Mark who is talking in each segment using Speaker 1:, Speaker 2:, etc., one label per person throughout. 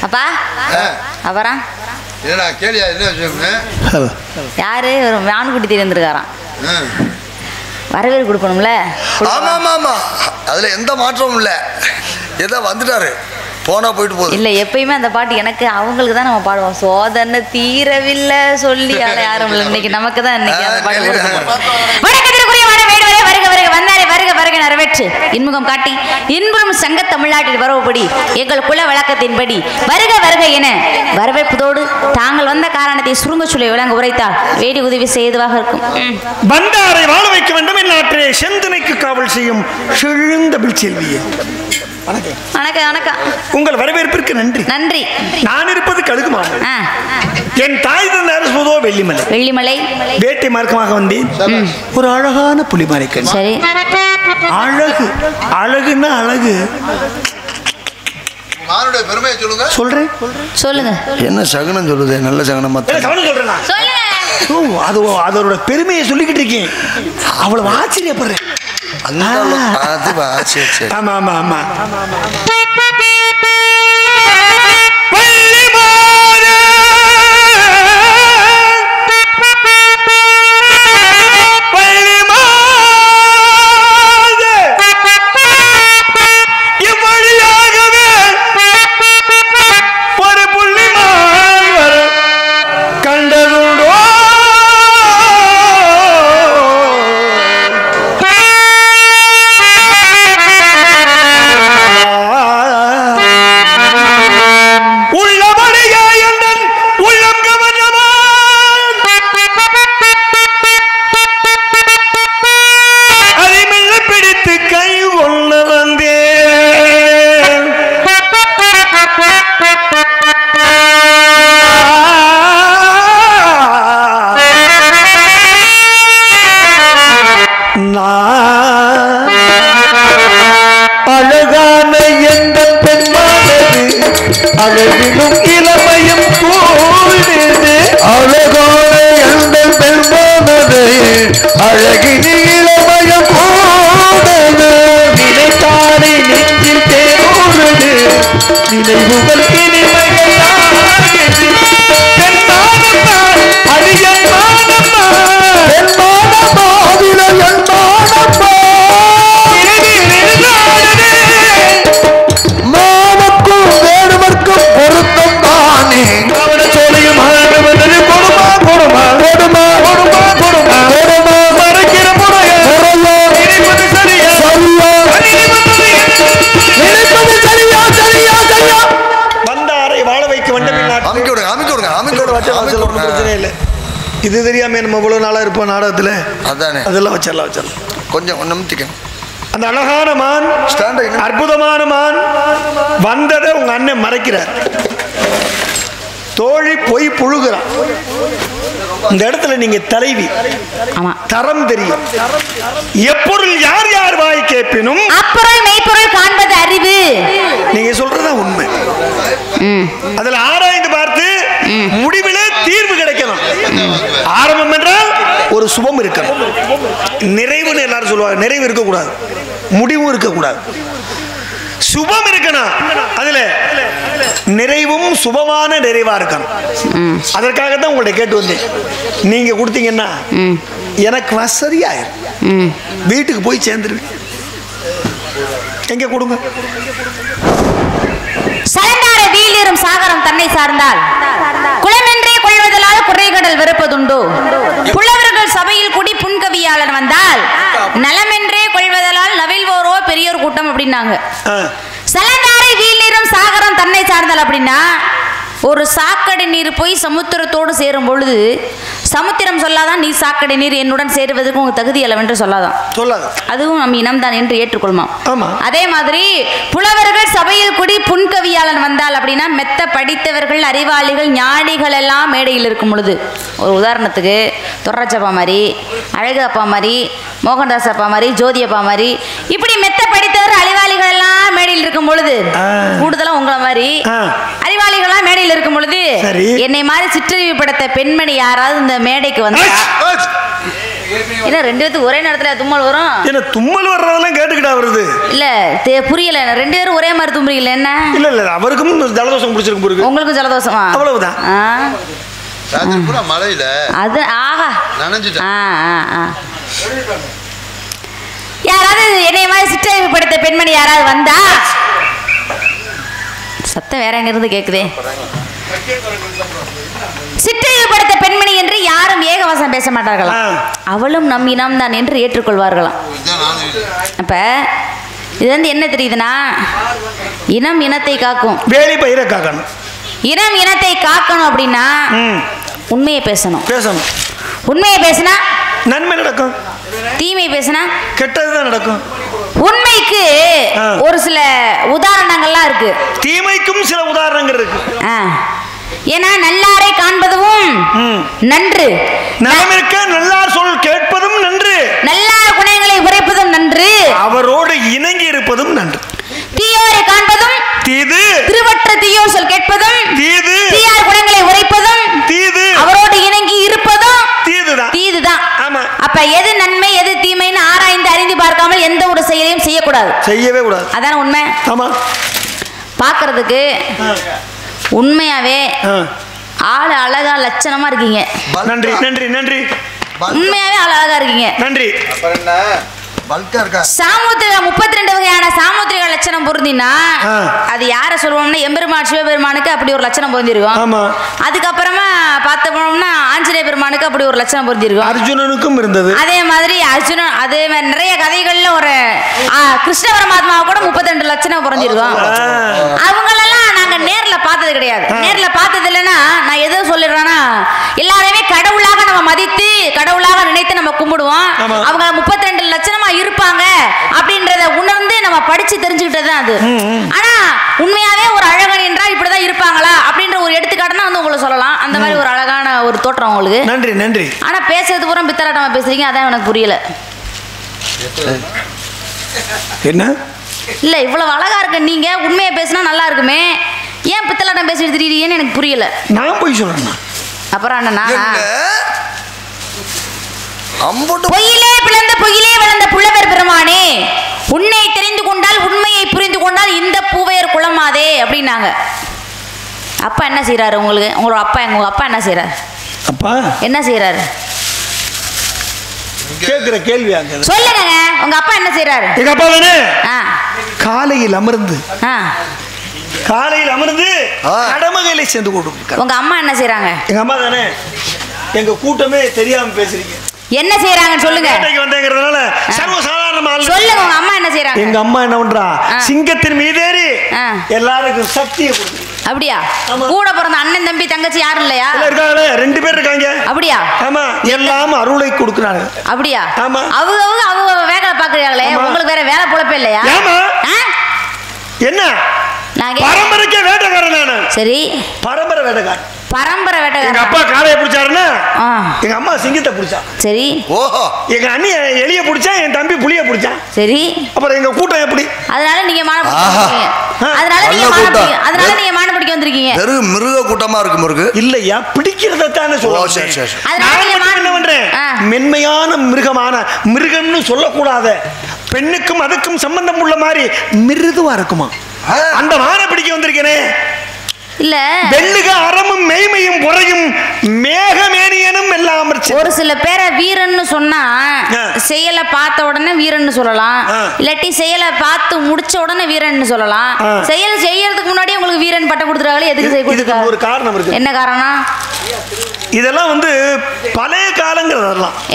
Speaker 1: அப்பா அப்புறம்
Speaker 2: என்னடா கேளியா என்ன விஷயம்?
Speaker 1: யாரு ஒரு மான்குட்டி தேடி வந்திருக்காராம், வரவேற்பு கொடுக்கணும்ல.
Speaker 2: ஆமா ஆமா ஆமா, அதுல எந்த மாற்றமும் இல்லை. ஏதோ வந்துட்டாரு போனா போயிட்டு போகுது.
Speaker 1: இல்ல எப்பயுமே அந்த பாட்டு எனக்கு அவங்களுக்கு தான் நம்ம பாடுவோம். சோதனை தீரவில்லை சொல்லி யாரும் இல்லை, இன்னைக்கு நமக்கு தான் இன்னைக்கு அந்த பாட்டு வருக வருக வந்தாரே வருக வருக நிறைவேற்று இன்முகம் காட்டி இன்புறும் சங்க தமிழ்நாட்டில் வரவுபடி எங்கள் குல வழக்கத்தின்படி வருக வருக என வரவேற்பதோடு தாங்கள் வந்த காரணத்தை சுருங்க சொல்லி விளங்க உரைத்தால் வேடி உதவி செய்ததாக இருக்கும்.
Speaker 3: வந்தாரை வாழ வைக்க வேண்டும் என்னாற்றே செந்தனைக்கு காவல் செய்யும் செழுந்தமிழ் செல்வியே.
Speaker 1: வணக்கம் வணக்கம்.
Speaker 3: உங்கள் வரவேற்பிற்கு நன்றி.
Speaker 1: நன்றி. நான்
Speaker 3: இருப்பது கழுகுமான். என் தாய் தந்தார் சுதோ வெள்ளிமலை.
Speaker 1: வெள்ளிமலை
Speaker 3: வேட்டை மார்க்கமாக வந்தேன். ஒரு அழகான புலிமலைக்கண்.
Speaker 1: சரி,
Speaker 3: அழகு அழகுன்னா அழகு.
Speaker 2: மானுடைய பெருமையை சொல்லுங்க.
Speaker 3: சொல்றேன்
Speaker 1: சொல்லுங்க.
Speaker 2: என்ன சகுனம் சொல்லுது? நல்ல சகுனம்
Speaker 3: சொல்றேன். அதோட பெருமையை சொல்லிக்கிட்டு இருக்கேன். அவ்வளவு ஆச்சரியப்படுறேன். ஆமா ஆமா ஆமா. அழகிலும் இளமையும் கூடுது. அழகான எங்கள் பெருமானது அழகினி இளமையும் கூடுது. நினைத்தானே நெஞ்சில் தேடுது நினைவுகள் இனிமைகள் ஆகுது. பெண்மானம்மா அது என் மானம்மா, பெண்மானம்மா அதில என் மானம்மா. பொருத்தம் தானே அவன சொல்லியும் கொடுமா கொடுமா கொடுமா கொடுமா கொடுமா கொடுமா மறைக்கிற முறைய நினைப்பது சரியா நினைப்பது சரியா சரியா சரியா. வந்தாரை வாழ வைக்க வேண்டும். பிரச்சனை இல்லை. இது தெரியாம நம்ம இவ்வளவு நாளா இருப்போம் நாடகத்துல. அதானே அதெல்லாம் வச்சிடலாம் கொஞ்சம் நம்பிக்கணும். அந்த அழகான மான், அற்புதமான மான் வந்ததை உங்க அண்ணன் மறைக்கிறார். தோழி பொய் புழுகிறான். இந்த இடத்துல நீங்க தலைவி, தரம் தெரியும். எப்பொருள் யார் யார் வாய் கேட்பினும்
Speaker 1: அப்பொருள் மெய்ப்பொருள் காண்பது அறிவு.
Speaker 3: நீங்க சொல்றதா உண்மை. அதுல ஆராய்ந்து பார்த்து முடிவிலே தீர்வு கிடைக்கணும். ஆரம்பம் என்றால் ஒரு சுபம் இருக்கணும். நிறைவுன்னு எல்லாரும் சொல்லுவாங்க. நிறைவு இருக்கக்கூடாது, முடிவும் இருக்கக்கூடாது, சுபம் இருக்கணும். அதுல நிறைவும் சுபமான நிறைவா இருக்கணும். அதற்காகத்தான் உங்கள்ட்ட கேட்டு வந்தேன். நீங்க கொடுத்தீங்கன்னா எனக்கு வசதியாயிரும். வீட்டுக்கு போய் சேர்ந்துருவேன். எங்க கொடுங்க.
Speaker 1: சலந்தார வீழிரும் சாகரம் தன்னை சார்ந்தால் குளமென்றே கொள்வதலால் குறைகடல் வெறுப்பதுண்டோ. புலவர்கள் சபையில் கூடி புன்கவியாளன் வந்தால் நலமென்றே கொள்வதலால் நவில்வோரோ பெரியோர் கூட்டம் அப்படின்னாங்க. சலந்தாரை வீழிரும் சாகரம் தன்னை சார்ந்தால் அப்படின்னா ஒரு சாக்கடை நீர் போய் சமுத்திரத்தோடு சேரும் பொழுது சமுத்திரம் சொல்லாதான் நீ சாக்கடை நீர் என்னுடன் சேருவதற்கு உங்க தகுதி அல்லவென்று சொல்லாதான் சொல்லாது. அதுவும் நம் இனம்தான் என்று ஏற்றுக்கொள்மா. அதே மாதிரி புலவர்கள் சபையில் கூடி புன்கவியாளன் வந்தால் அப்படின்னா மெத்த படித்தவர்கள் அறிவாளிகள் ஞானிகள் எல்லாம் மேடையில் இருக்கும் பொழுது, ஒரு உதாரணத்துக்கு தொர்ராஜப்பா மாதிரி, அழகு அப்பா மாதிரி, மோகன்தாஸ் அப்பா மாதிரி, ஜோதி அப்பா மாதிரி, இப்படி மெத்த படித்தவர் அறிவாளிகள் எல்லாம் மேடையில் இருக்கும் பொழுது, கூடுதலா உங்களை மாதிரி அறிவாளிகளா மேடையில் இருக்கும் பொழுது என்னை மாதிரி சிற்றறிவு படுத்த பெண்மணி யாராவது இந்த மேடைக்கு வந்தா இல்ல 2 பேருக்கு ஒரே நேரத்துல தும்மல் வரும்.
Speaker 3: என்ன தும்மல் வர்றதெல்லாம் கேட்டுக்கிட்டா வருது?
Speaker 1: இல்ல புரியல. 2 பேரும் ஒரே மாதிரி தும்புறீங்களா என்ன?
Speaker 3: இல்ல இல்ல, அவருக்கும் ஜலதோஷம் பிடிச்சிருக்கு போருக்கு.
Speaker 1: உங்களுக்கும் ஜலதோஷமா?
Speaker 3: அவ்வளவுதான்.
Speaker 2: மழையில
Speaker 1: அது ஆஹா
Speaker 2: நனைஞ்சிட்டேன்.
Speaker 1: யாராவது என்னைய மாதிரி சிற்றறிவு படுத்த பெண்மணி யாராவது வந்தா, சத்தம் வேற எங்க இருந்து கேக்குதே. சிற்றறிவு படுத்த பெண்மணி என்று யாரும் ஏகவசம் பேச மாட்டார்களாம். அவளும் நம் இனம் தான் என்று ஏற்றுக்கொள்வார்களாம். அப்ப இது வந்து என்ன தெரியுதுன்னா, இனம் இனத்தை காக்கும்,
Speaker 3: வேலி பயிரை காக்கணும்.
Speaker 1: இனம் இனத்தை காக்கணும் அப்படின்னா உண்மையை பேசணும். உண்மையை பேசினா
Speaker 3: நன்மை நடக்கும்,
Speaker 1: தீமை பேசினா
Speaker 3: கெட்டதுதான் நடக்கும்.
Speaker 1: உண்மைக்கு ஒரு சில உதாரணங்கள்லாம் இருக்கு,
Speaker 3: தீமைக்கும் சில உதாரணங்கள் இருக்கு.
Speaker 1: ஏன்னா நல்லாரை காண்பதும் நன்று,
Speaker 3: நலமிருக்க நல்லார் சொல் கேட்பதும் நன்று,
Speaker 1: நல்லார் குணங்களை உரைப்பதும் நன்று,
Speaker 3: அவரோடு இணங்கி இருப்பதும் நன்று.
Speaker 1: தீயோரை காண்பதும்
Speaker 3: தீது,
Speaker 1: திருவற்ற தீயோர் சொல் கேட்பதும்
Speaker 3: தீது,
Speaker 1: தீயார் குணங்களை உரைப்பதும் தீது, அவரோடு இணங்கி இருப்பதும் தீதுதான். அப்ப எது நன்மை எது தீமைன்னு ஆராய்ந்து அறிந்து பார்க்காமல் எந்த ஒரு செயலையும் செய்யக்கூடாது, செய்யவே கூடாது. அதான் உண்மை. பாக்குறதுக்கு உண்மையாவே ஆளு அழகா லட்சணமா இருக்கீங்க. நன்றி நன்றி நன்றி. உண்மையாவே ஆளு அழகா இருக்கீங்க. நன்றி. சாமுத்திரிகா 32 வகையான சாமுத்திரிக லட்சணம் பொருந்தினா அது யார சொல்லுவோம்னா எம்பெருமான் சிவபெருமானுக்கு அப்படி ஒரு லட்சணம் பொருந்திருக்கும். அதுக்கப்புறமா பார்த்தோம்னா ஆஞ்சநேய பெருமானுக்கு அப்படி ஒரு லட்சணம் பொருந்திருக்கும். அர்ஜுனனுக்கும் இருந்தது அதே மாதிரி. அர்ஜுனன் அதே மாதிரி நிறைய கதைகள்ல ஒரு கிருஷ்ண பரமாத்மாவை கூட 32 லட்சணம் பொருந்திருக்கும். அவங்களெல்லாம் நாங்க நேர்ல பார்த்தது கிடையாது. நேர்ல பார்த்தது இல்லைன்னா நான் எதோ சொல்லிடுறேன்னா, எல்லாரையுமே கடவுளாக நம்ம மதித்து கடவுளாக நினைத்து நம்ம கும்பிடுவோம். அவங்க 32 லட்சணமா இருப்பாங்க அப்படின்றத உணர்ந்து நம்ம படிச்சு தெரிஞ்சுக்கிட்டது தான் அது. ஆனா உண்மையாவே ஒரு அழகன் என்றால் இப்படிதான் இருப்பாங்களா அப்படின்ற ஒரு எடுத்துக்காட்டுனா வந்து உங்களுக்கு சொல்லலாம். அந்த மாதிரி ஒரு அழகான ஒரு தோற்றம் உங்களுக்கு. நன்றி நன்றி. ஆனா பேசுறது பூரா பித்தலாட்டமா பேசுறீங்க, அதான் எனக்கு புரியல. என்ன இல்ல இவ்வளவு அழகா இருக்க நீங்க உண்மையை பேசினா நல்லா இருக்குமே, ஏன் பித்தலாட்டம் பேசிட்டு திடீர்னு எனக்கு புரியல. நான் போய் சொல்றேன். அப்புறம் அண்ணா பொய்யிலே பிளந்த பொய்யிலே வளர்ந்த புலவர் பெருமானே, உன்னை தெரிந்து கொண்டால் உண்மையை புரிந்து கொண்டால் இந்த பூவையர் குளமாதே அப்படின்னாங்க. அப்பா என்ன செய்யறாரு உங்களுக்கு? உங்களோட அப்பா உங்க அப்பா என்ன செய்யறாரு? அப்பா என்ன செய்யறாரு? கேக்குற கேள்வி சொல்லுங்க. உங்க அப்பா என்ன செய்யறாரு? எங்க அப்பா தானே காலையில் அமர்ந்து கடமைகளை சேர்ந்து கொடுக்கும். உங்க அம்மா என்ன செய்யறாங்க? எங்க அம்மா தானே. எங்க கூட்டமே தெரியாம பேசுறீங்க. என்ன செய்யறாங்கன்னு சொல்லுங்க. வந்தேங்கிறதுனால சர்வசாதாரணமா சொல்லுங்க. உங்க அம்மா என்ன செய்யறாங்க? எங்க அம்மா என்ன பண்றா, சிங்கத்தின் மீதேறி எல்லாருக்கும் சக்தியை கொடுக்குது. அப்படியா? கூட பிறந்த அண்ணன் தம்பி தங்கச்சி யாரும் இல்லையா? இருக்காங்க, 2 பேர் இருக்காங்க. அப்படியா? ஆமா, எல்லாம் அருளை கொடுக்குறாங்க. அப்படியா? ஆமா. அவங்க வேலை பாக்குறாங்களே, உங்களுக்கு வேற வேலை பொழப்பே இல்லையா? என்ன பரம்பரைக்கே வேட்டைக்காரன் நானு. சரி, பரம்பரை வேட்டைக்காரன். பரம்பரை வேட்டைக்காரன். எங்க அப்பா காளையை பிடிச்சாருன்னா எங்க அம்மா சிங்கத்தை பிடிச்சா. சரி. ஓஹோ. எங்க அண்ணி எலிய பிடிச்சா, என் தம்பி புலிய பிடிச்சான். சரி. அப்புறம் எங்க கூட்டம் எப்படி? அதனால நீங்க மான பிடிக்கிறீங்க. அதனால நீங்க மான பிடிக்க வந்திருக்கீங்க. வெறும் மிருக கூட்டமா இருக்கு முருகு. இல்லையா, பிடிக்கிறத தானே சொல்றேன். அதனால நீங்க மான என்ன பண்றேன்? மென்மையான மிருகம்னு சொல்லக்கூடாத, பெண்ணுக்கும் அதுக்கும் சம்பந்தம் உள்ள மாதிரி மிருதுவா இருக்குமா, அந்த மான பிடிக்க வந்திருக்கேனே. இல்ல வெள்ளுக அறமும் மெய்மையும் பொறையும் மேகமேனியனும் எல்லாம். ஒரு சில பேரை வீரன்னு சொன்னா செயலை பார்த்த உடனே வீரன்னு சொல்லலாம், இல்லாட்டி செயலை பார்த்து முடிச்ச உடனே வீரன்னு சொல்லலாம். செயல் செய்யறதுக்கு முன்னாடி உங்களுக்கு வீரன் பட்டம் கொடுத்துருவாங்களே, எதுக்கு செய்ய? ஒரு காரணம் இருக்கு. என்ன காரணம்? இதெல்லாம் வந்து பழைய காலங்கள்.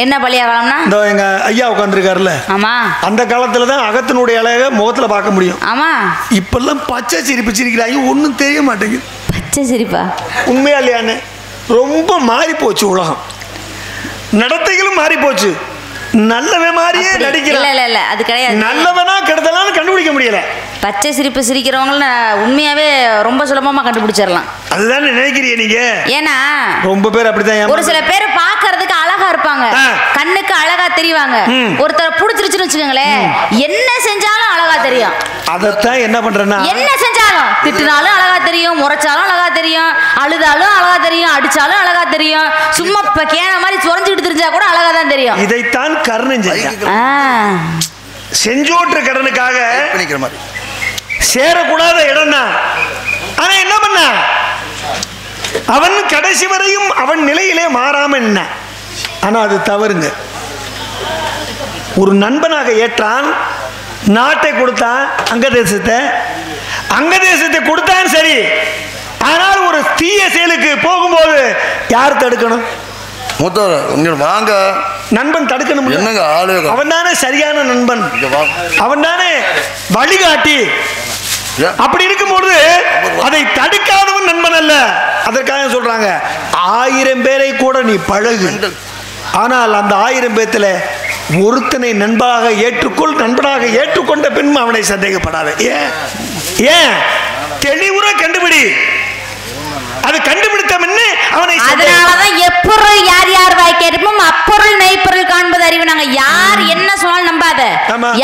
Speaker 1: என்ன பழைய காலம்னா, இந்த எங்க ஐயா உட்கார்ந்துருக்காருல்ல, ஆமா, அந்த காலத்துல தான் அகத்தினுடைய அழக முகத்துல பார்க்க முடியும். ஆமா, இப்பெல்லாம் பச்சை சிரிப்பு சிரிக்கிறாங்க, ஒன்னும் தெரிய மாட்டேங்குது. பச்சை சிரிப்பா? உண்மையா இல்லையான்னு ரொம்ப மாறி போச்சு உலகம், நடத்தைகளும் மாறி போச்சு. நல்லவன் மாதிரியே நடிக்கிறான். இல்ல இல்ல அது கிடையாது. நல்லவனா கெடுதலான்னு கண்டுபிடிக்க முடியல. பச்சை சிரிப்பு சிரிக்கிறவங்கள உண்மையாவே ரொம்ப சுலபமா கண்டுபிடிச்சிடலாம். அதுதான் நினைக்கிறீங்க நீங்க? ஏன்னா ரொம்ப பேர் அப்படித்தான். ஒரு சில பேர் பாக்குறதுக்கு அழகா இருப்பாங்க, கண்ணுக்கு அழகா தெரிவாங்க. ஒருத்தர் புடிச்சிருச்சுன்னு வச்சுக்கோங்களேன், என்ன செஞ்சாலும் அழகா தெரியும். அதத்தான் என்ன பண்றேன்னா, என்ன செஞ்சாலும் திட்டினாலும் அழகா தெரியும், முறைச்சாலும் அழகா தெரியும், அழுதாலும் அழகா தெரியும், அடிச்சாலும் அழகா தெரியும், சும்மா கேன மாதிரி சுரஞ்சுக்கிட்டு தெரிஞ்சா கூட அழகா தான் தெரியும்.
Speaker 3: இதைத்தான் கர்ணன் செஞ்சோற்ற கடனுக்காக சேரக்கூடாத இடம் தான். ஆனா என்ன பண்ண, அவன் கடைசி வரையும் அவன் நிலையிலே மாறாம என்ன. ஆனா அது தவறுங்க. ஒரு நண்பனாக ஏற்றான், நாட்டை கொடுத்தான், அங்க தேசத்தை கொடுத்தான் சரி. ஆனால் ஒரு தீய செயலுக்கு போகும்போது யார் தடுக்கணும்?
Speaker 2: வாங்க
Speaker 3: நண்பன் தடுக்கணும். அவன் தானே சரியான நண்பன், அவன் தானே வழிகாட்டி. அப்படி இருக்கும்போது அதை தடுக்காதவன் நண்பன் அல்ல. அதற்காக சொல்றாங்க 1000 பேரை கூட நீ பழகு, ஆனால் அந்த 1000 பேத்துல ஒருத்தனை நண்பனாக ஏற்றுக்கொண்ட பின் அவனை சந்தேகப்படாத. ஏன் தெளிவுற கண்டுபிடி. அது கண்டுபிடித்த முன்னே அவனை.
Speaker 1: அதனாலதான் எப்பொருள் யார் யார் வாய் கேட்போம் அப்பொருள் மெய்ப்பொருள் காண்பது அறிவு. நாங்க யார் என்ன சொன்னாலும் நம்பாத,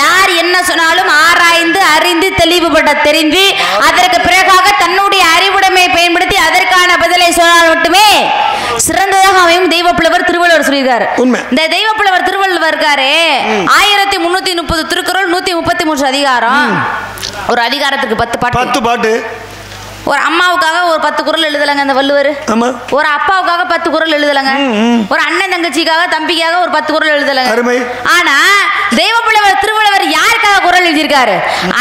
Speaker 1: யார் என்ன சொன்னாலும் ஆராய்ந்து அறிந்து தெளிவுபட தெரிந்து அதற்கு பிறகாக தன்னுடைய அறிவுடைமையை பயன்படுத்தி அதற்கான பதிலை சொன்னால் மட்டுமே சிறந்ததாக அமையும். தெய்வப்புலவர் திருவள்ளுவர் சொல்லியிருக்காரு. இந்த தெய்வப்புலவர் திருவள்ளுவர் இருக்காரு 1330 திருக்குறள், 133 அதிகாரம். ஒரு அதிகாரத்துக்கு 10 பாட்டு. ஒரு அம்மாவுக்காக ஒரு 10 குறள் எழுதலங்க அந்த வள்ளுவர். ஒரு அப்பாவுக்காக 10 குறள் எழுதலங்க. ஒரு அண்ணன் தங்கச்சிக்காக தம்பிக்காக ஒரு 10 குறள் எழுதலங்க. ஆனா தெய்வப்புலவர் திருவள்ளுவர் யாருக்காக குறள் எழுதியிருக்காரு?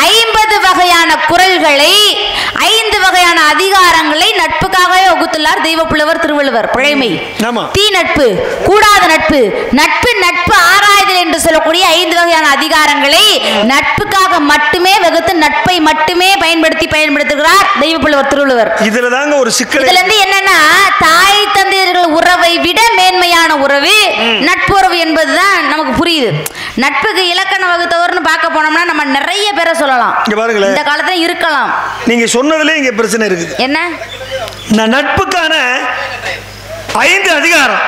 Speaker 1: 50 வகையான குறள்களை, 5 வகையான அதிகாரங்களை நட்புக்காகவே வகுத்துள்ளார் தெய்வப்புலவர் திருவள்ளுவர். பழைமை, தீ நட்பு, கூடாத நட்பு, நட்பு ஆராய்தல் என்று சொல்லக்கூடிய 5 வகையான அதிகாரங்களை நட்புக்காக மட்டுமே வகுத்து நட்பை மட்டுமே பயன்படுத்துகிறார் தெய்வப்புலவர் திருவள்ளுவர்.
Speaker 3: இதுல தாங்க ஒரு சிக்கல்.
Speaker 1: இதுல இருந்து என்னன்னா, தாய் தந்தையர்கள் உறவை விட மேன்மையான உறவு நட்புறவு என்பதுதான் நமக்கு புரியுது. நட்புக்கு இலக்கண வகுத்தவர்னு பார்க்க போனோம்னா நம்ம நிறைய பேரை சொல்லலாம். இந்த காலத்துல இருக்கலாம்.
Speaker 3: நீங்க சொன்னதுல இங்க பிரச்சனை இருக்குது.
Speaker 1: என்ன?
Speaker 3: நட்புக்கான 5 அதிகாரம்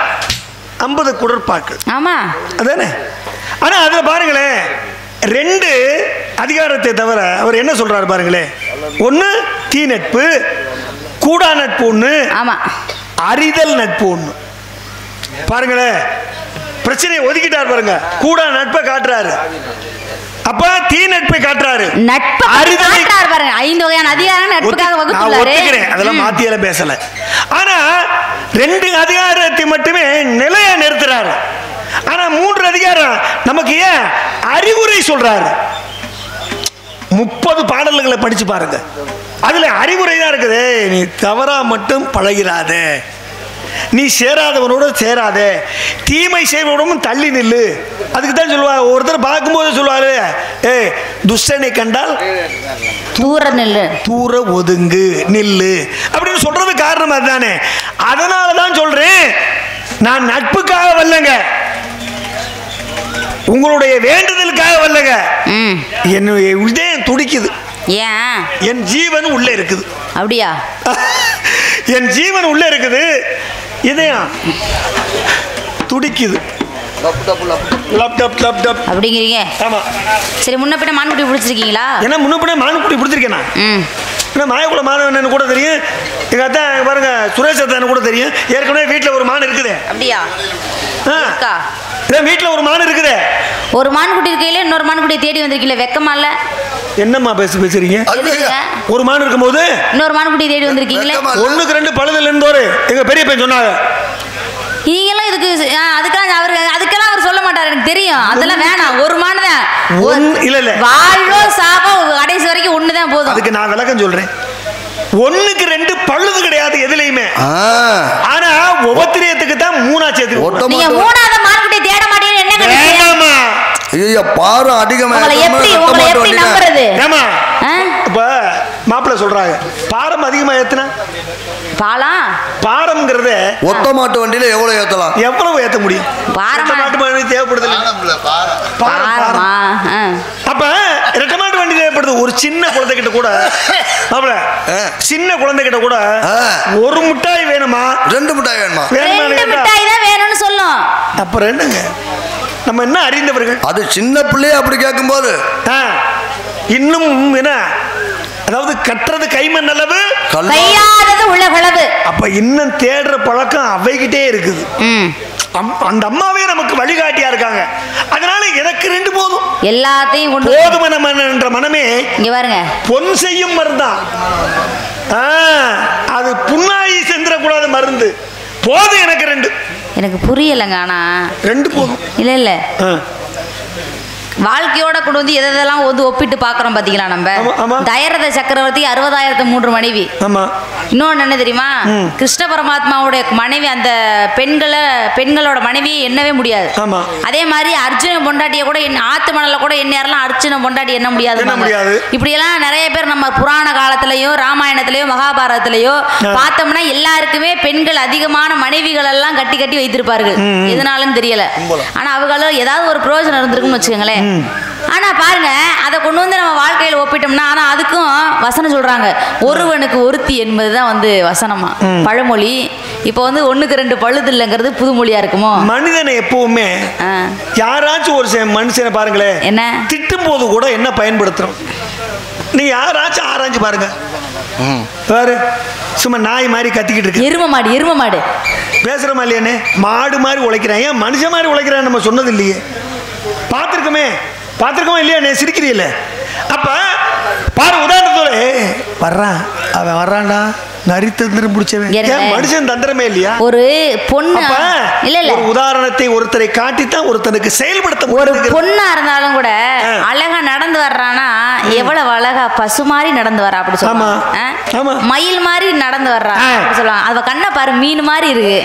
Speaker 3: 50 குறட்பாக்கு.
Speaker 1: ஆமா
Speaker 3: அதானே. ஆனா அதுல பாருங்களேன், 2 அதிகாரத்தை தவிர அவர் என்ன சொல்றாரு பாருங்களேன். ஒன்னு தீ நட்பு, கூடா நட்பு ஒண்ணு, அறிதல் நட்பு ஒண்ணு. பாருங்களேன், பிரச்சனையை ஒதுக்கிட்டார் பாருங்க. கூடா நட்பை காட்டுறாரு, அப்ப தீ நட்பை காட்டுறாரு,
Speaker 1: நட்பு காட்டுறாரு பாருங்க. 5 வகையான அதிகாரம் நட்புக்காக வகுத்துள்ளாரு. ஒத்துக்கிறேன்,
Speaker 3: அதெல்லாம் மாத்தியல பேசல. ஆனா 2 அதிகாரத்தை மட்டுமே நிலையா நிறுத்துறாரு. ஆனா 3 அதிகாரம் நமக்கு ஏன் அறிவுரை சொல்றாரு. 30 பாடல்களை படிச்சு பாருங்க, அதுல அறிவுரை தான் இருக்குது. நீ தவறா மட்டும் பழகிறாத, நீ சேராதவனோட சேராத, தீமை செய்வனும் தள்ளி நில்லு. அதுக்கு தான் சொல்லுவாங்க. ஒருத்தர் பார்க்கும்போது சொல்லுவாரு, துஷ்டனை கண்டால்
Speaker 1: தூர நில்லு,
Speaker 3: தூர ஒதுங்கு நில்லு அப்படின்னு சொல்றது காரணம் அதுதானே. அதனால தான் சொல்றேன், நான் நட்புக்காக வரலங்க, உங்களுடைய வேண்டுதலுக்காக வரலங்க. என்னுடைய இதயம் துடிக்குது.
Speaker 1: ஏன்?
Speaker 3: என் ஜீவன் உள்ள இருக்குது.
Speaker 1: அப்படியா?
Speaker 3: என் ஜீவன் உள்ள இருக்குது, இதயம் துடிக்குது.
Speaker 1: அப்படிங்கிறீங்க?
Speaker 3: ஆமா.
Speaker 1: சரி, முன்ன பின்ன மான்குட்டி பிடிச்சிருக்கீங்களா?
Speaker 3: என்ன முன்ன பின்ன மான்குட்டி பிடிச்சிருக்கேனா? மாயக்குள மாதவன் கூட தெரியும். எங்க அத்தான் பாருங்க, சுரேஷ் அத்தான் கூட தெரியும். ஏற்கனவே வீட்டுல ஒரு மான் இருக்குது.
Speaker 1: அப்படியா?
Speaker 3: வீட்டுல ஒரு மான் இருக்குது.
Speaker 1: ஒரு மான்குட்டி இருக்கையில இன்னொரு மான்குட்டியை தேடி வந்திருக்கீங்களா? வெக்கமா இல்ல?
Speaker 3: என்னம்மா பேசுறீங்க? ஒரு மான் இருக்கும் போது
Speaker 1: இன்னொரு மான்குட்டி தேடி வந்திருக்கீங்களே.
Speaker 3: 1க்கு 2 பழுதுல இருந்தோரு எங்க பெரிய பையன் சொன்னாங்க.
Speaker 1: நீங்கெல்லாம் இதுக்கு அதுக்கெல்லாம் அவர் சொல்ல மாட்டாரு, எனக்கு தெரியும். அதெல்லாம் வேணாம். ஒரு மான் தான்.
Speaker 3: இல்ல
Speaker 1: வாழ்வோ சாவோ கடைசி வரைக்கும் ஒண்ணுதான் போதும்.
Speaker 3: அதுக்கு நான் விளக்கம் சொல்றேன். 1க்கு 2 பழுது கிடையாது எதுலையுமே. ஆனா உபத்திரியத்துக்கு தான் 3ஆ சேர்த்து.
Speaker 1: நீங்க 3ஆவது மான்குட்டி தேட மாட்டீங்கன்னு என்ன கணக்கு?
Speaker 2: ஐயா பாரு அதிகமா
Speaker 1: எப்படி நம்புறது?
Speaker 3: ஏமா இப்ப மாப்பிள்ள சொல்றாங்க பாரம் அதிகமா ஏத்துனா பாரம்ங்கிறத
Speaker 2: ஒத்த மாட்டு வண்டியில எவ்வளவு ஏத்தலாம்?
Speaker 3: எவ்வளவு ஏத்த முடியும்? மாட்டு வண்டி தேவைப்படுது. அப்ப ரெட்டை மாட்டு வண்டி தேவைப்படுது. ஒரு சின்ன குழந்தைகிட்ட கூட சின்ன குழந்தைகிட்ட கூட ஒரு மிட்டாய் வேணுமா
Speaker 2: 2 மிட்டாய் வேணுமா?
Speaker 1: 2 மிட்டாய் தான் வேணும்னு சொல்லும்.
Speaker 3: அப்புறம் என்னங்க, நம்ம என்ன அறிந்தவர்கள்?
Speaker 2: அது சின்ன பிள்ளைய அப்படி கேட்கும் போது
Speaker 3: இன்னும் என்ன, அதாவது கற்றது கைமண் அளவு,
Speaker 1: கையாதது உலகளவு.
Speaker 3: அப்ப இன்னும் தேடுற பழக்கம் அவைகிட்டே இருக்குது. அந்த அம்மாவே நமக்கு வழிகாட்டியா இருக்காங்க. அதனால எனக்கு 2 போதும்,
Speaker 1: எல்லாத்தையும் கொண்டு
Speaker 3: போதுமன்ற மனமே
Speaker 1: இங்க பாருங்க,
Speaker 3: பொன் செய்யும் மருந்தான். அது புண்ணாயி செந்துடக்கூடாத மருந்து. போதும் எனக்கு 2.
Speaker 1: எனக்கு புரியலைங்க. ஆனா
Speaker 3: 2 போதும்.
Speaker 1: இல்ல இல்ல, வாழ்க்கையோட கொண்டு வந்து எதெல்லாம் வந்து ஒப்பிட்டு பாக்குறோம் பாத்தீங்களா நம்ம. தயரத சக்கரவர்த்தி 60,000 3 மனைவி. இன்னொன்னு என்ன தெரியுமா, கிருஷ்ண பரமாத்மாவுடைய மனைவி, அந்த பெண்களோட மனைவியை எண்ணவே முடியாது. அதே மாதிரி அர்ஜுன பொண்டாட்டிய கூட ஆத்து மணல கூட எண்ணெயெல்லாம் அர்ஜுன பொண்டாட்டி எண்ண முடியாது. இப்படி எல்லாம் நிறைய பேர் நம்ம புராண காலத்திலயோ ராமாயணத்திலயோ மகாபாரதத்திலயோ பார்த்தோம்னா எல்லாருக்குமே பெண்கள் அதிகமான மனைவிகள் எல்லாம் கட்டி கட்டி வைத்திருப்பார்கள். எதனாலும் தெரியல. ஆனா அவங்கள ஏதாவது ஒரு பிரயோஜனம் இருந்திருக்குன்னு வச்சுக்கோங்களேன். ஆனா பாருங்க, அதை கொண்டு வந்து நம்ம வாழ்க்கையில ஒப்பிட்டோம்னா, ஆனா அதுக்கும் வசனம் சொல்றாங்க, ஒருவனுக்கு ஒருத்தி என்பதுதான் வந்து வசனமா, பழமொழி. இப்போ வந்து 1க்கு 2 பழுது இல்லைங்கிறது புதுமொழியா இருக்குமோ? மனிதனை எப்பவுமே யாராச்சும் ஒரு மனுஷனை பாருங்களேன், என்ன திட்டும் போது கூட என்ன பயன்படுத்துறோம், நீ யாராச்சும் ஆராய்ச்சி பாருங்க. பாரு, சும்மா நாய் மாதிரி கத்திக்கிட்டு இருக்கு. எரும மாடு பேசுறமா இல்லையானே, மாடு மாதிரி உழைக்கிறான், ஏன் மனுஷன் மாதிரி உழைக்கிறான் நம்ம சொன்னது இல்லையே. பார்த்துருக்கோமா இல்லையா? சிரிக்கிறீல்ல. அப்ப பாரு, உதாரணத்தோட வர்றான், அவன் வர்றான்டா, நரித்தந்திரம் பிடிச்சவன், மனுஷன் தந்திரமே இல்லையா? ஒரு பொண்ணு இல்ல இல்ல, ஒரு உதாரணத்தை ஒருத்தரை காட்டித்தான் ஒருத்தனுக்கு செயல்படுத்த. ஒரு பொண்ணா இருந்தாலும் கூட அழகா நடந்து வர்றானா, எவ்வளவு அழகா பசு மாதிரி நடந்து வர்றா அப்படி சொல்லுவாங்க. மயில் மாதிரி நடந்து வர்றா அப்படி சொல்லுவாங்க. அவ கண்ணை பாரு, மீன் மாதிரி இருக்கு.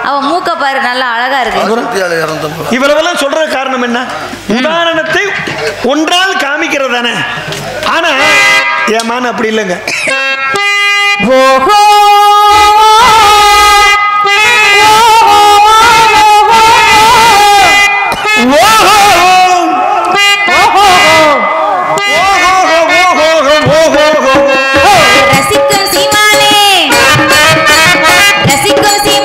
Speaker 1: அவ மூக்க பாரு, நல்லா அழகா இருக்கு. இவ்வளவெல்லாம் சொல்ற காரணம் என்ன? உதாரணத்தை ஒன்றால் காமிக்கிறதானே. ஆனா ஏமான அப்படி இல்லைங்க. ஓஹோ ரசிக்கும் சீமானே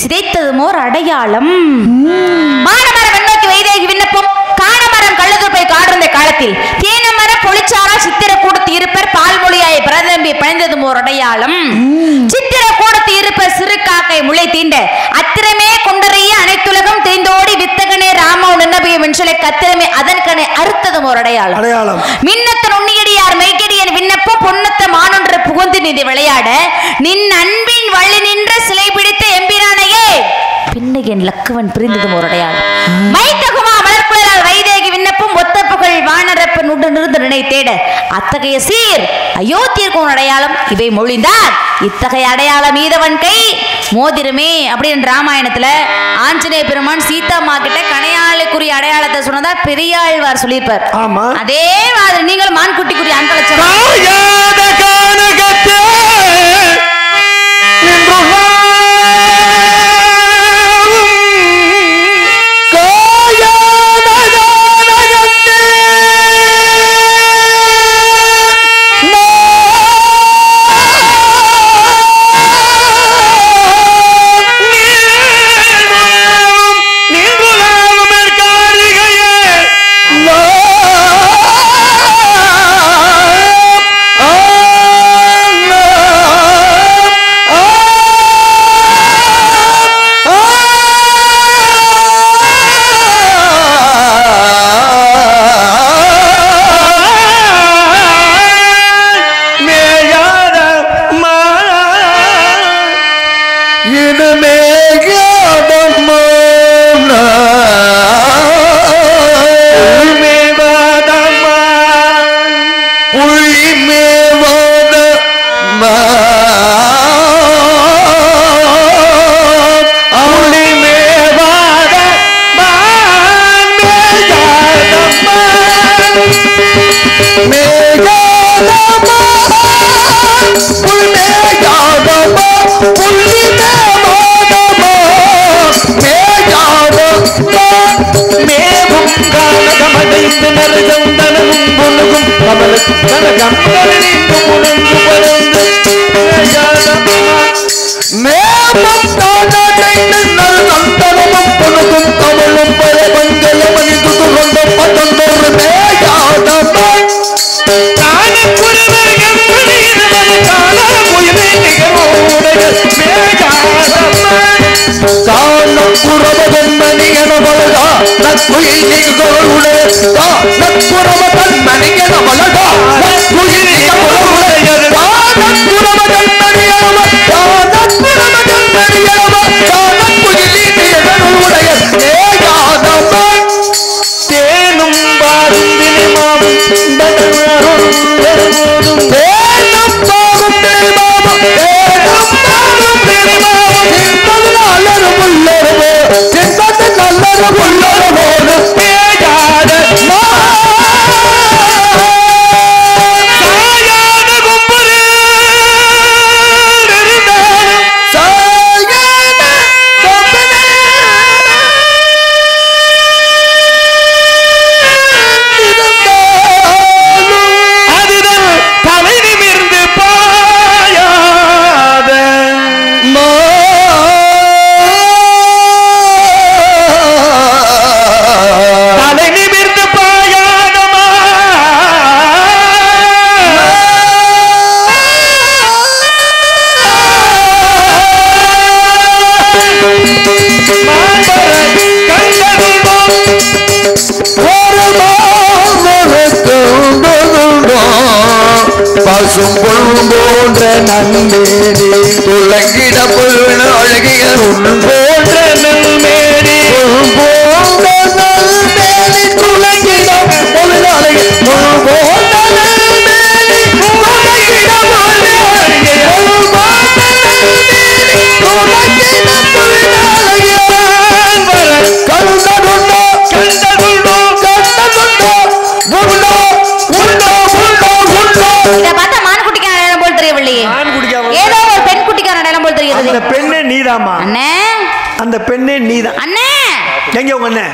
Speaker 1: சிதைத்ததுமோர் அடையாளம். மானமரம் வெண்ணோக்கி வைதேகி விண்ணப்பம் காணமரம் கள்ளதுப்பை காடுந்த காலத்தில் தேனமர பொலிச்சாரா சித்திர கூடத்து இருப்பர் பால்மொழியாய் பிரதம்பி பிணைந்ததுமோர் அடையாளம். சித்திர கூடத்து இருப்பர் சிறு காக்கை முளை தீண்ட அத்திரமே கொண்டறிய அனைத்துலகம் தெரிந்தோடி வித்தகனே ராமோ நின்னபிய வெண்சலை கத்திரமே அதன்கனை அறுத்ததும் ஒரு அடையாளம். மின்னத்தன் உன்னியடியார் மெய்கடியன் விண்ணப்பம் பொன்னத்த மானொன்ற புகுந்து நிதி விளையாட நின் அன்பின் வள்ளி நின்ற சிலை பிடித்த எம்பிரானையே பின்னையன் லக்குவன் பிரிந்ததும் ஒரு அடையாளம். மைத்தகுமா வளர்ப்புழலால் வைதேகி விண்ணப்பம் ஒத்த புகழ் வானரப்பன் உடனிருந்து நினை தேட அத்தகைய சீர் அயோத்தியர்க்கும் அடையாளம். இவை மொழிந்தார் இத்தகைய அடையாளம் ஈதவன் கை மோதிரமே அப்படின்னு ராமாயணத்துல ஆஞ்சநேய பெருமான் சீதாமா கிட்ட கணையாளுக்குரிய அடையாளத்தை சொன்னதா பெரியாழ்வார் சொல்லியிருப்பார். அதே மாதிரி நீங்கள் மான்குட்டிக்குரிய அங்கலட்சம்
Speaker 3: அந்த பெண்ணே நீதான்.
Speaker 1: அண்ணே
Speaker 3: எங்க உங்க அண்ணே?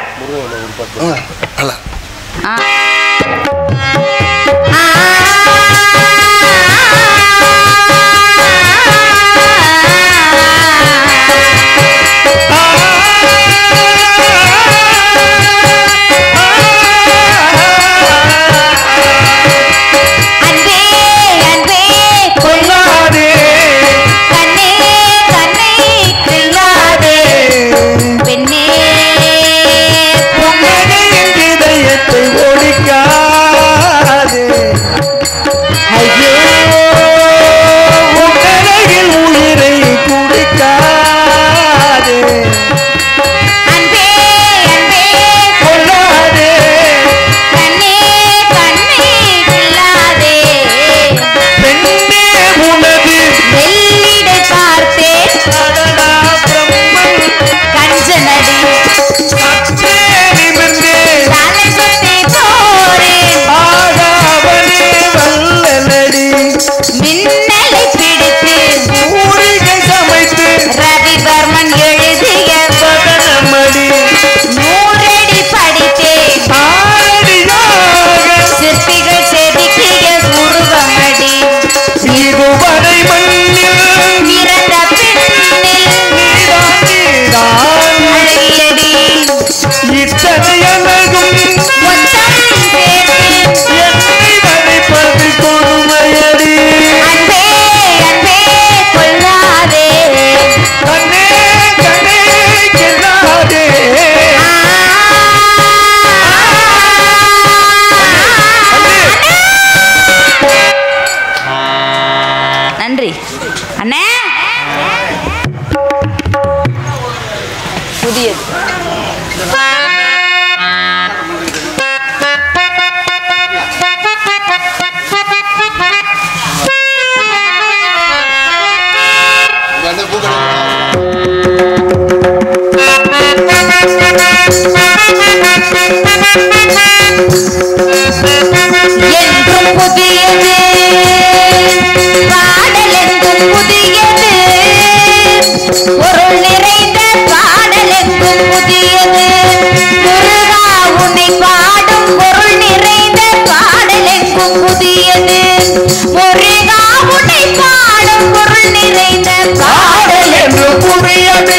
Speaker 1: புதியது. என்றும் புதியது பாடலெங்கும் புதியது பொருள் நிறைந்த பாடலெங்கும் புதியது முருகா உன்னை பாடும் பொருள் நிறைந்த பாடலெங்கும் புதியது முருகா உன்னை பாடும் பொருள் நிறைந்த பாடலெங்கும் புதியது.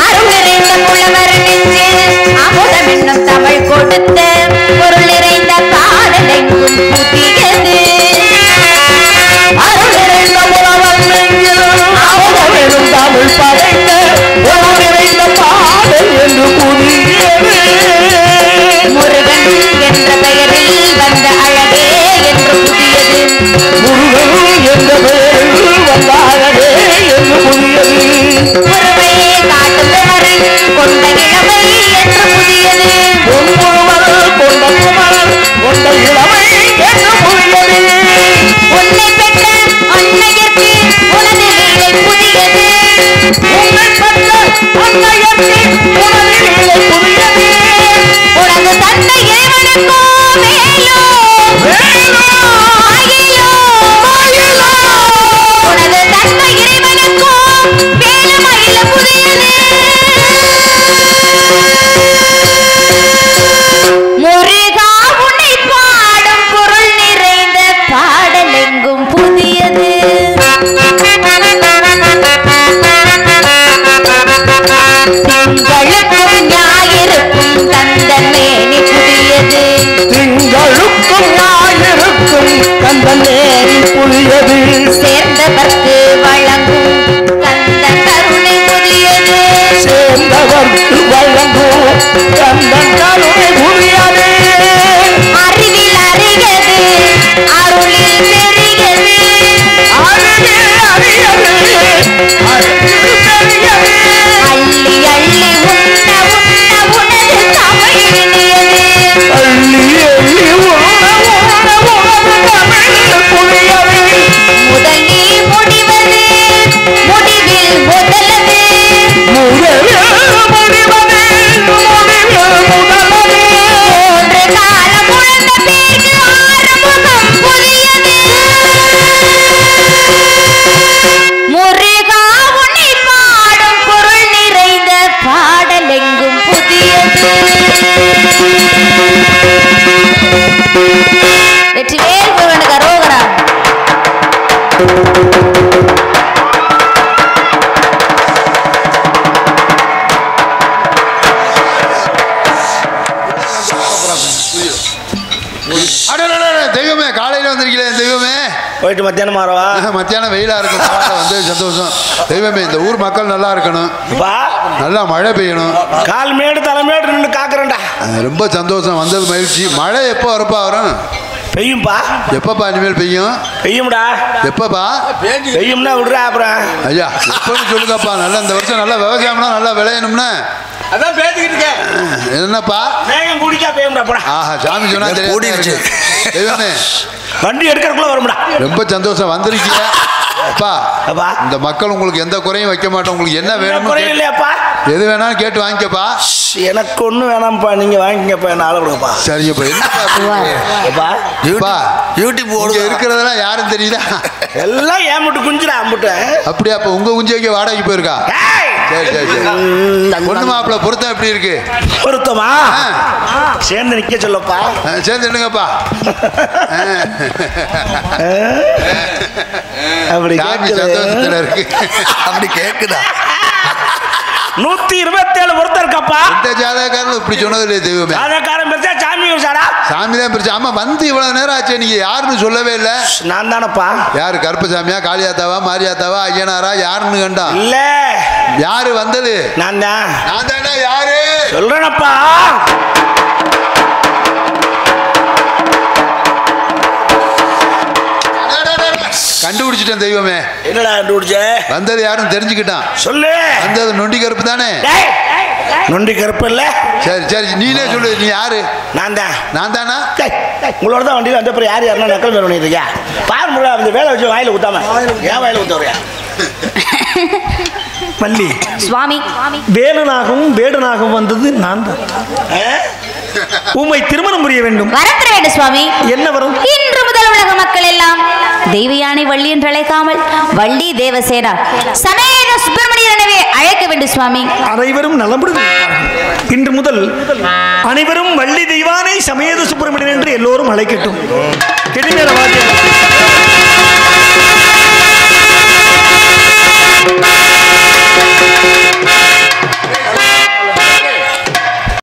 Speaker 1: அருளிறைந்த புலவர் நெஞ்சில் அமுதம் என்னும் தமிழ் கொடுத்த பொருள் நிறைந்த பாடலெங்கும் புதியது. அருளிறைந்த புலவர் நெஞ்சில் அமுதம் என்னும் தமிழ் படைத்த பொருள் நிறைந்த பாடல் என்று புதியது. முருகன் என்ற பெயரில் வந்த அழகே என்று புதியது. முருகன் என்ற பெயரில் வந்த அழகே என்று புதியது. ஒருமையை காட்டும் குமரன் கொண்ட இளமை என்று புதியது. பொன்முழுவல் கொண்ட குமரன் கொண்ட இளமை என்று புதியது. உன்னை பெற்ற அன்னையர்க்கு உனது லீலை புதியது. உன்னை பெற்ற அன்னையர்க்கு உனது லீலை புதியது. உனது தந்தை இறைவனுக்கோ மேலோ மேலோ அகிலோ அகிலோ உனது தந்தை இறைவனுக்கோ மேலும் அகில புதியது. முருகா உன்னை பாடும் பொருள் நிறைந்த பாடலெங்கும் புதியது. திங்களுக்கும் ஞாயிறுக்கும் தந்த மேனி புதியது. திங்களுக்கும் ஞாயிறுக்கும் தந்த மேனி புதியது. சேர்ந்தவர்க்கு வழங்கும் தந்த கருணை புதியது. சேர்ந்தவர்க்கு வழங்கும் தந்த கருணை புதியது. அறிவில் அறியது அருளில் பெரியது. அறிவில் அறியது அருளில் பெரியது. அள்ளி அள்ளி உண்ண உண்ண உனது தமிழ் இனியது. அள்ளி அள்ளி உண்ண உண்ண உனது தமிழ் புதியது. முதலில் முடிவது முடிவில் முதலது. முதலில் முடிவது முடிவில் முதலது. மூன்று காலம் உழந்த பிறகு ஆறுமுகம் புதியது. முருகா உன்னை பாடும் பொருள் நிறைந்த பாடலெங்கும் புதியது. வெற்றிவேல் முருகனுக்கு அரோகரா.
Speaker 4: தெய்வமே காலையில வந்திருக்கீங்களே தெய்வமே.
Speaker 3: போயிட்டு மத்தியானம் மாறவா?
Speaker 4: மத்தியானம் வெயிலா இருக்கும், வந்து சந்தோஷம். தெய்வமே இந்த ஊர் மக்கள் நல்லா இருக்கணும், நல்லா மழை பெய்யணும்.
Speaker 3: கால் மேடு தலைமேடு நின்று காக்குறேன்டா.
Speaker 4: ரொம்ப சந்தோஷம், வந்தது மகிழ்ச்சி. மழை எப்போ வரப்பா வரும்?
Speaker 3: பெய்யும்பா.
Speaker 4: எப்பப்பா இனிமேல் பெய்யும்?
Speaker 3: பெய்யும்டா.
Speaker 4: எப்பப்பா
Speaker 3: பெய்யும்னா விடுறா அப்புறம்.
Speaker 4: ஐயா எப்பன்னு சொல்லுங்கப்பா. நல்லா இந்த வருஷம் நல்லா விவசாயம்னா நல்லா விளையணும்னு
Speaker 3: அதான் பேசிக்கிட்டு இருக்கேன்.
Speaker 4: என்னப்பா
Speaker 3: மேகம் குடிக்கா பெய்யும்டா போடா.
Speaker 4: ஆஹா சாமி சொன்னா தெரியாது. தெய்வமே
Speaker 3: வண்டி எடுக்கிறதுக்குள்ள வரும்டா.
Speaker 4: ரொம்ப சந்தோஷம் வந்திருக்கீங்க. அப்பா இந்த மக்கள் உங்களுக்கு எந்த குறையும் வைக்க மாட்டோம். உங்களுக்கு என்ன வேணும்
Speaker 3: இல்லையாப்பா?
Speaker 4: எது வேணாலும் கேட்டு வாங்கிக்கப்பா.
Speaker 3: எனக்கு ஒன்றும் வேணாம்ப்பா, நீங்க வாங்கிக்கப்பா, என்ன ஆள கொடுங்கப்பா.
Speaker 4: சரிங்கப்பா. என்னப்பா யூடியூப் இருக்கிறதெல்லாம் யாரும் தெரியுதா?
Speaker 3: எல்லாம் ஏன் முட்டு குஞ்சுடா அம்புட்டு.
Speaker 4: அப்படியா? அப்ப உங்க குஞ்சுக்கு வாடகைக்கு போயிருக்கா? சரி சரி சரி. பொண்ணு மாப்பிள்ள பொருத்தம் எப்படி இருக்கு?
Speaker 3: பொருத்தமா சேர்ந்து நிக்க சொல்லப்பா.
Speaker 4: சேர்ந்து நின்னுங்கப்பா.
Speaker 3: அப்படி சந்தோஷத்துல
Speaker 2: இருக்கு. அப்படி கேக்குதா?
Speaker 3: 127 பொருத்தம் இருக்கப்பா.
Speaker 4: இந்த ஜாதகக்காரன் இப்படி சொன்னது இல்லையே தெய்வமே.
Speaker 3: ஜாதகக்காரன் பிரிச்சா சாமி சாடா.
Speaker 4: சாமி தான் பிரிச்சு. ஆமா வந்து இவ்வளவு நேரம் ஆச்சு, நீங்க யாருன்னு சொல்லவே இல்லை.
Speaker 3: நான் தானப்பா.
Speaker 4: யாரு? கருப்பசாமியா, காளியாத்தாவா, மாரியாத்தாவா, ஐயனாரா, யாருன்னு கண்டான்?
Speaker 3: இல்ல.
Speaker 4: யாரு வந்தது?
Speaker 3: நான் தான்.
Speaker 4: நான் தானே. யாரு
Speaker 3: சொல்றேனப்பா.
Speaker 4: கண்டுபிடிச்சிட்டேன் தெய்வமே.
Speaker 3: என்னடா கண்டுபிடிச்ச?
Speaker 4: வந்தது யாருன்னு தெரிஞ்சுக்கிட்டான்.
Speaker 3: சொல்லு.
Speaker 4: வந்தது நொண்டி கருப்பு தானே?
Speaker 3: நொண்டி கருப்பு இல்ல.
Speaker 4: சரி சரி நீனே சொல்லு. நீ யாரு?
Speaker 3: நான் தான்.
Speaker 4: நான் தானா?
Speaker 3: உங்களோட தான் வண்டியில் வந்த பிறகு யார் யாருன்னா நக்கல் வேலை பண்ணிட்டு இருக்கியா? பாரு முறை அந்த வேலை வச்சு வாயில ஊத்தாம ஏன் வாயில ஊத்தவரையா? மல்லி
Speaker 1: சுவாமி,
Speaker 3: வேலனாகவும் வேடனாகவும் வந்தது நான் தான். உம்மை திருமணம் புரிய வேண்டும்.
Speaker 1: வரத்திர வேண்டும் சுவாமி.
Speaker 3: என்ன வரும்?
Speaker 1: இன்று முதல் உலக மக்கள் எல்லாம் தெய்வயானை வள்ளி என்று அழைக்காமல் வள்ளி தேவசேனா சமேத சுப்பிரமணியன் எனவே அழைக்க வேண்டும் சுவாமி.
Speaker 3: அனைவரும் நலமுடன் இன்று முதல் அனைவரும் வள்ளி தெய்வானை சமேத சுப்பிரமணியன் என்று எல்லோரும் அழைக்கட்டும். கெடிமேல வாத்தியம்.